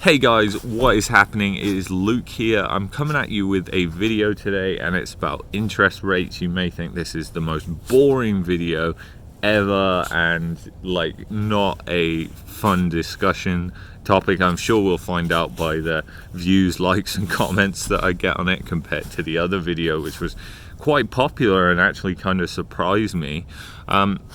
Hey guys, what is happening? It is Luke here. I'm coming at you with a video today and it's about interest rates. You may think this is the most boring video ever and like not a fun discussion topic. I'm sure we'll find out by the views, likes and comments that I get on it compared to the other video, which was quite popular and actually kind of surprised me.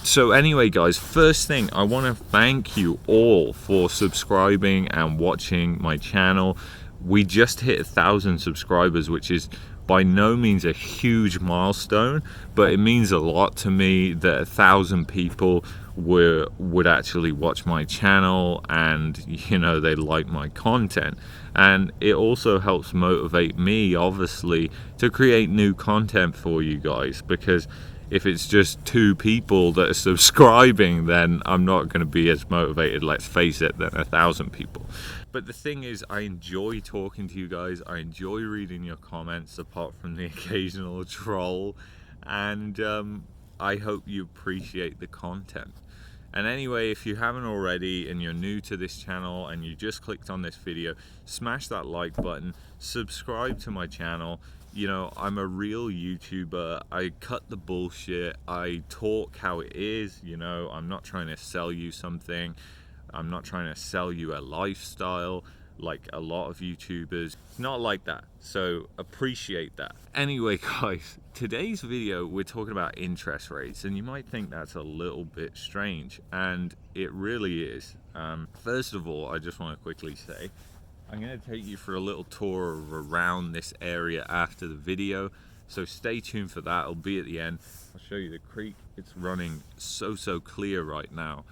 So anyway guys, first thing, I want to thank you all for subscribing and watching my channel. We just hit 1,000 subscribers, which is by no means a huge milestone, but it means a lot to me that 1,000 people would actually watch my channel and they like my content. And it also helps motivate me, obviously, to create new content for you guys, because if it's just 2 people that are subscribing, then I'm not going to be as motivated, let's face it, than 1,000 people. But the thing is, I enjoy talking to you guys. I enjoy reading your comments, apart from the occasional troll. And I hope you appreciate the content. And anyway, if you haven't already and you're new to this channel and you just clicked on this video, smash that like button, subscribe to my channel. I'm a real YouTuber. I cut the bullshit. I talk how it is. I'm not trying to sell you something. I'm not trying to sell you a lifestyle like a lot of YouTubers. It's not like that, so appreciate that. Anyway guys, today's video we're talking about interest rates, and you might think that's a little bit strange, and it really is. First of all, I just want to quickly say I'm going to take you for a little tour around this area after the video, so stay tuned for that. It'll be at the end. I'll show you the creek. It's running so clear right now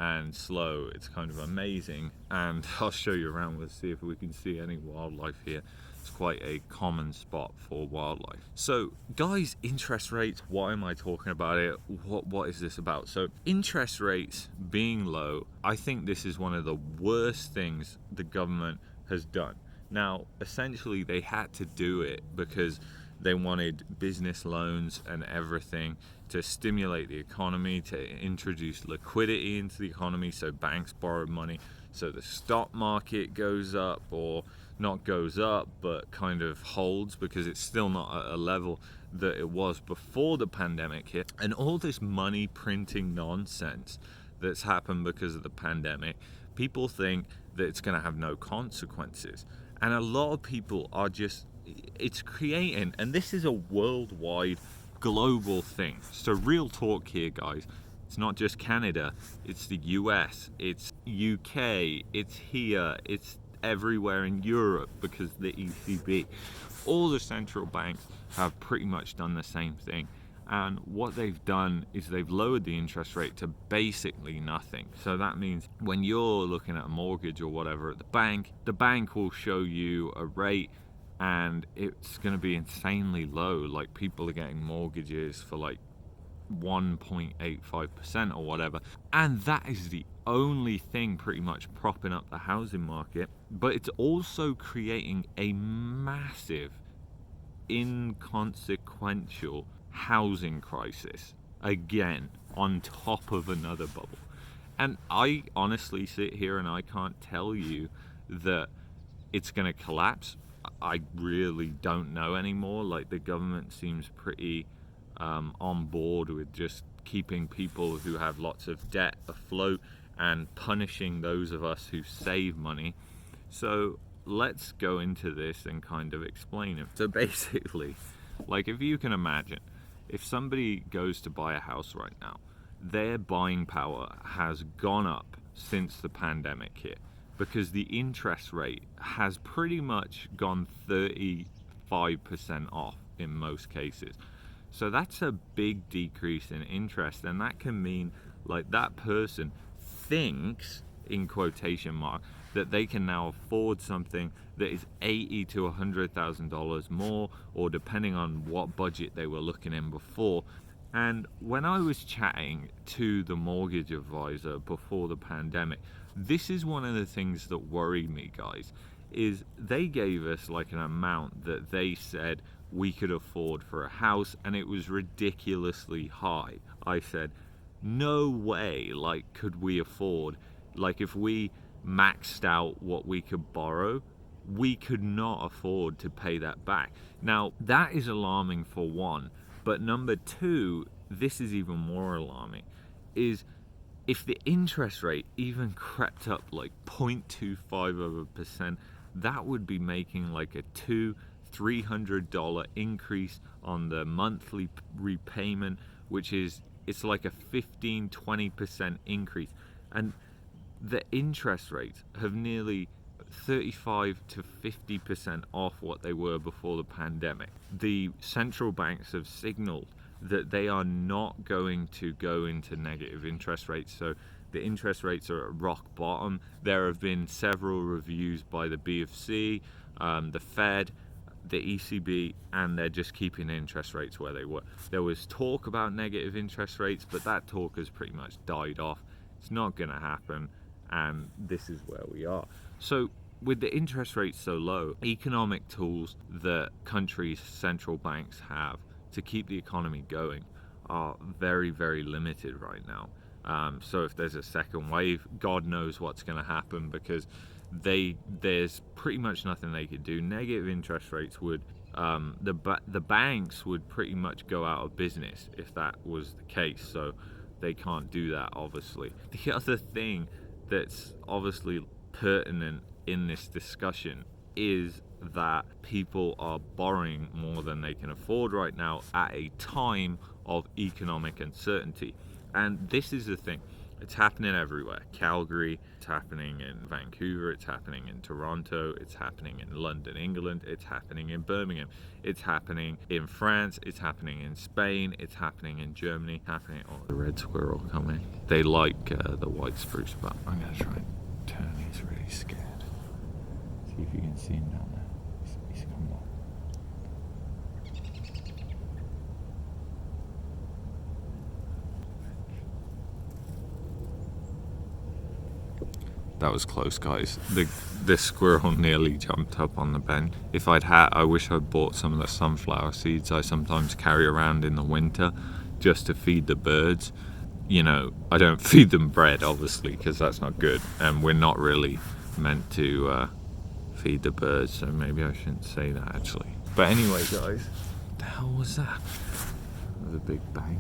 and slow. It's kind of amazing, and I'll show you around. We'll see if we can see any wildlife here. It's quite a common spot for wildlife. So guys, interest rates, why am I talking about it? What is this about? So interest rates being low, I think this is one of the worst things the government has done. Now essentially they had to do it because they wanted business loans and everything to stimulate the economy, to introduce liquidity into the economy, so banks borrow money, so the stock market goes up, or not goes up, but kind of holds, because it's still not at a level that it was before the pandemic hit. And all this money printing nonsense that's happened because of the pandemic, people think that it's going to have no consequences. And a lot of people are just, it's creating, and this is a worldwide global thing. So real talk here guys, it's not just Canada, it's the US, it's UK, it's here, it's everywhere in Europe, because the ECB, all the central banks have pretty much done the same thing. And what they've done is they've lowered the interest rate to basically nothing. So that means when you're looking at a mortgage or whatever at the bank will show you a rate, and it's going to be insanely low. Like, people are getting mortgages for like 1.85% or whatever, and that is the only thing pretty much propping up the housing market. But it's also creating a massive inconsequential housing crisis again, on top of another bubble. And I honestly sit here and I can't tell you that it's going to collapse. I really don't know anymore. Like, the government seems pretty on board with just keeping people who have lots of debt afloat and punishing those of us who save money. So let's go into this and kind of explain it. So basically, like, if you can imagine, if somebody goes to buy a house right now, their buying power has gone up since the pandemic hit, because the interest rate has pretty much gone 35% off in most cases. So that's a big decrease in interest, and that can mean, like, that person thinks, in quotation mark, that they can now afford something that is $80,000 to $100,000 more, or depending on what budget they were looking in before. And when I was chatting to the mortgage advisor before the pandemic, this is one of the things that worried me, guys, is they gave us like an amount that they said we could afford for a house, and it was ridiculously high. I said, no way, like, could we afford, like, if we maxed out what we could borrow, we could not afford to pay that back. Now, that is alarming for one, but number two, this is even more alarming, is if the interest rate even crept up like 0.25%, that would be making like a $200-300 increase on the monthly repayment, which is, it's like a 15-20% increase. And the interest rates have nearly 35 to 50% off what they were before the pandemic. The central banks have signaled that they are not going to go into negative interest rates. So the interest rates are at rock bottom. There have been several reviews by the BFC, the Fed, the ECB, and they're just keeping interest rates where they were. There was talk about negative interest rates, but that talk has pretty much died off. It's not going to happen, and this is where we are. So with the interest rates so low, economic tools that countries' central banks have to keep the economy going are very, very limited right now. So if there's a second wave, God knows what's going to happen, because there's pretty much nothing they could do. Negative interest rates would, the banks would pretty much go out of business if that was the case. So they can't do that, obviously. The other thing that's obviously pertinent in this discussion is that people are borrowing more than they can afford right now at a time of economic uncertainty. And this is the thing, it's happening everywhere. Calgary, it's happening in Vancouver, it's happening in Toronto, it's happening in London, England, it's happening in Birmingham, it's happening in France, it's happening in Spain, it's happening in Germany, happening. Oh, the red squirrel coming. They like the white spruce, but I'm gonna try and turn. He's really scared. See if you can see him down there. He's coming up. That was close, guys. The squirrel nearly jumped up on the bench. If I wish I'd bought some of the sunflower seeds I sometimes carry around in the winter just to feed the birds. You know, I don't feed them bread, obviously, because that's not good, and we're not really meant to feed the birds, so maybe I shouldn't say that, actually. But anyway, guys, what the hell was that? That was a big bang.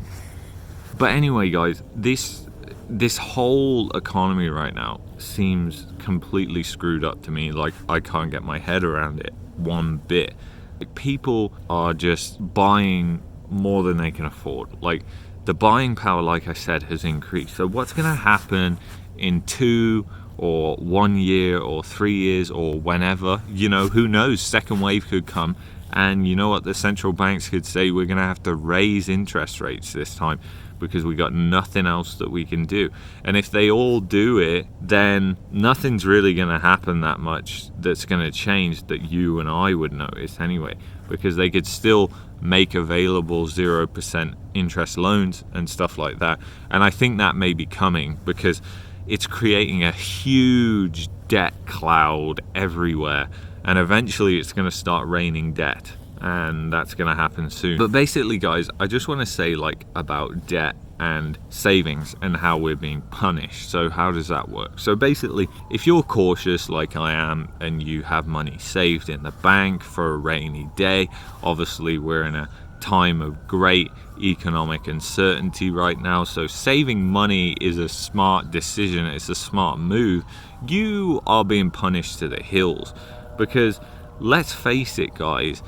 But anyway, guys, this whole economy right now seems completely screwed up to me. Like, I can't get my head around it one bit. Like, people are just buying more than they can afford. Like, the buying power, like I said, has increased. So what's going to happen in 2 or 1 year or 3 years or whenever, you know, who knows? Second wave could come, and you know what, the central banks could say, we're going to have to raise interest rates this time because we got nothing else that we can do. And if they all do it, then nothing's really going to happen that much that's going to change that you and I would notice anyway, because they could still make available 0% interest loans and stuff like that. And I think that may be coming because it's creating a huge debt cloud everywhere, and eventually it's going to start raining debt, and that's going to happen soon. But basically, guys, I just want to say, like, about debt and savings and how we're being punished. So how does that work? So basically, if you're cautious like I am and you have money saved in the bank for a rainy day, obviously we're in a time of great economic uncertainty right now, so saving money is a smart decision, it's a smart move. You are being punished to the hills, because let's face it, guys,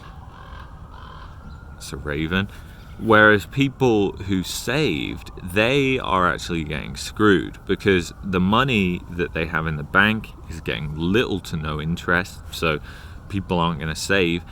it's a raven. Whereas people who saved, they are actually getting screwed, because the money that they have in the bank is getting little to no interest, so people aren't going to save.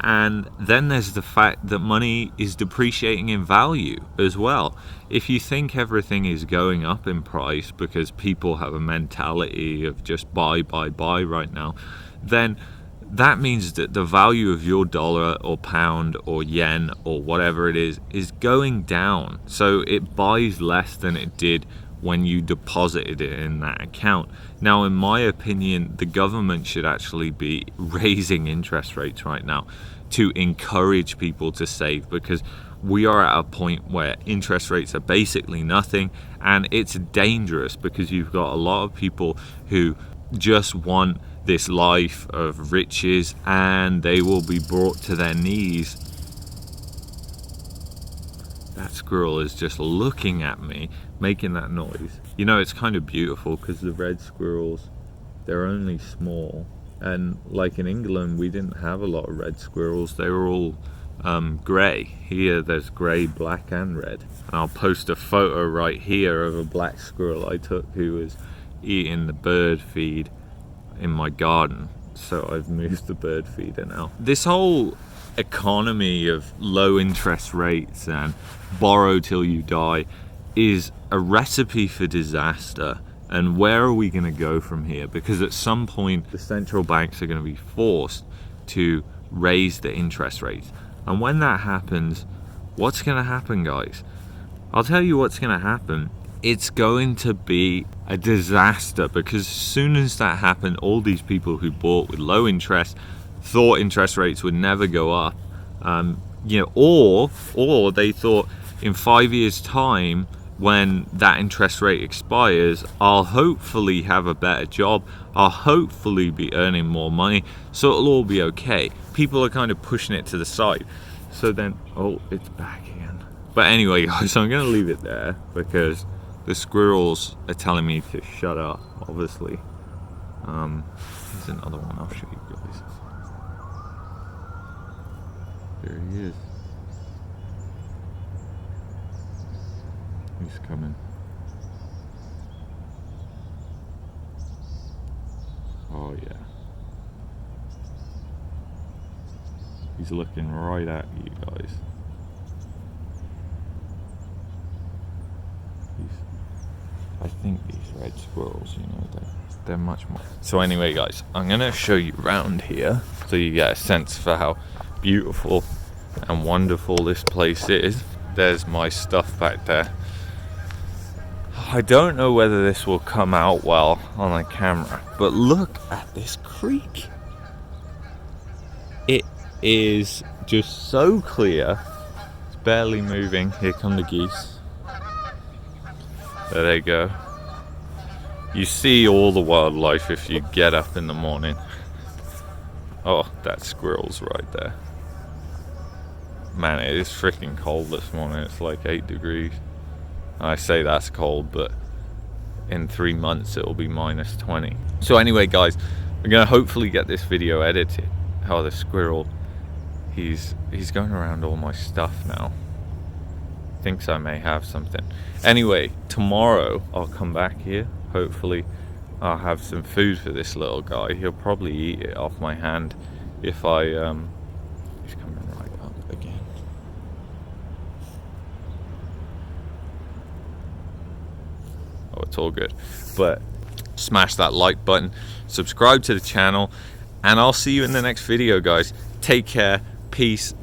And then there's the fact that money is depreciating in value as well. If you think everything is going up in price because people have a mentality of just buy right now, then that means that the value of your dollar or pound or yen or whatever it is going down. So it buys less than it did when you deposited it in that account. Now, in my opinion, the government should actually be raising interest rates right now to encourage people to save, because we are at a point where interest rates are basically nothing, and it's dangerous because you've got a lot of people who just want this life of riches, and they will be brought to their knees. That squirrel is just looking at me, making that noise. You know, it's kind of beautiful because the red squirrels, they're only small. And like in England, we didn't have a lot of red squirrels. They were all grey. Here there's grey, black and red. And I'll post a photo right here of a black squirrel I took who was eating the bird feed in my garden. So I've moved the bird feeder now. This whole economy of low interest rates and borrow till you die is a recipe for disaster. And where are we going to go from here? Because at some point the central banks are going to be forced to raise the interest rates. And when that happens, what's going to happen, guys? I'll tell you what's going to happen. It's going to be a disaster, because as soon as that happened, all these people who bought with low interest thought interest rates would never go up, you know, or they thought in 5 years' time, when that interest rate expires, I'll hopefully have a better job, I'll hopefully be earning more money, so it'll all be okay. People are kind of pushing it to the side. So then, oh, it's back again. But anyway, guys, I'm gonna leave it there because the squirrels are telling me to shut up, obviously. Here's another one, I'll show you guys. There he is. He's coming. Oh yeah. He's looking right at you guys. I think these red squirrels, you know, they're much more. So anyway, guys, I'm gonna show you around here so you get a sense for how beautiful and wonderful this place is. There's my stuff back there. I don't know whether this will come out well on the camera, but look at this creek. It is just so clear. It's barely moving. Here come the geese. There they go. You see all the wildlife if you get up in the morning. Oh, that squirrel's right there. Man, it is freaking cold this morning. It's like 8 degrees. I say that's cold, but in 3 months it'll be minus 20. So anyway, guys, I'm gonna hopefully get this video edited. How the squirrel, he's going around all my stuff now. Thinks I may have something. Anyway, tomorrow I'll come back here. Hopefully I'll have some food for this little guy. He'll probably eat it off my hand if I he's coming right up again. Oh, it's all good. But smash that like button, subscribe to the channel, and I'll see you in the next video, guys. Take care, peace